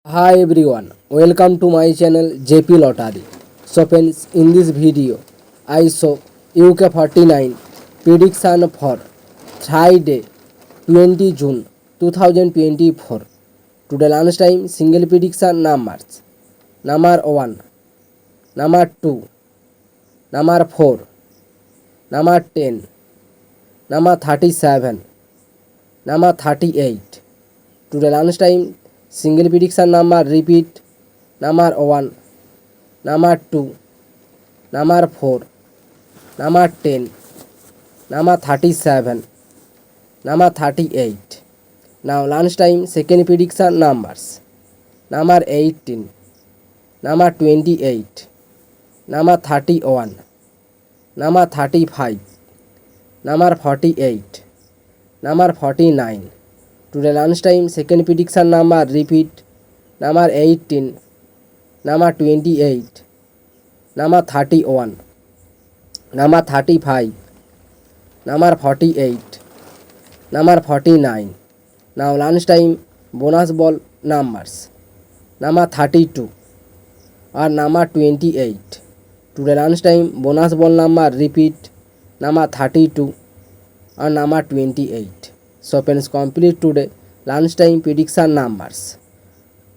Hi everyone, welcome to my channel JP Lottery. So friends, in this video, I show UK 49 prediction for Friday 20 June 2024. Today lunchtime single prediction numbers. Number 1, number 2, number 4, number 10, number 37, number 38. Today lunchtime single prediction number repeat number 1, number 2, number 4, number 10, number 37, number 38. Now lunchtime second prediction numbers number 18, number 28, number 31, number 35, number 48, number 49. Today lunchtime second prediction number repeat number 18, number 28, number 31, number 35, number 48, number 49. Now lunchtime bonus ball numbers number 32 or number 28. Today lunchtime bonus ball number repeat number 32 or number 28. So friends, complete today lunchtime prediction numbers.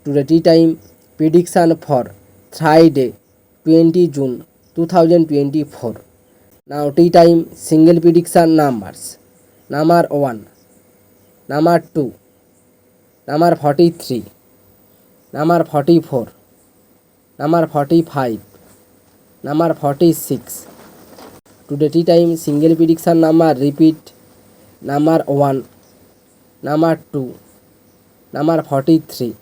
Today tea time prediction for Friday 20 June 2024. Now tea time single prediction numbers number 1, number 2, number 43, number 44, number 45, number 46. Today tea time single prediction number repeat number 1, number 2, number 43,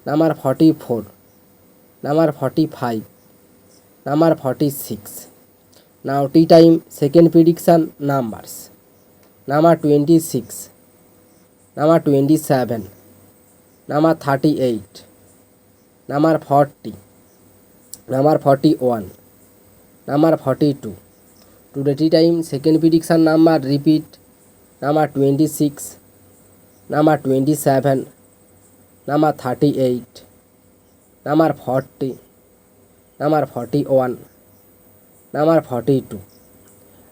number 44, number 45, number 46. Now tea time second prediction numbers number 26, number 27, number 38, number 40, number 41, number 42. Today tea time second prediction number repeat number 26, number 27, number 38, number 40, number 41, number 42.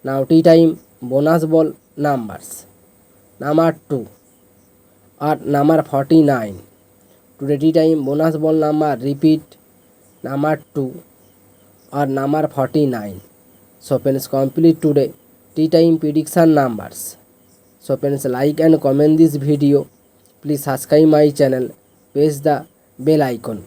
Now tea time bonus ball numbers number 2 or number 49. Today tea time bonus ball number repeat number 2 or number 49. So friends, complete today tea time prediction numbers. So friends, like and comment this video. Please subscribe my channel, press the bell icon.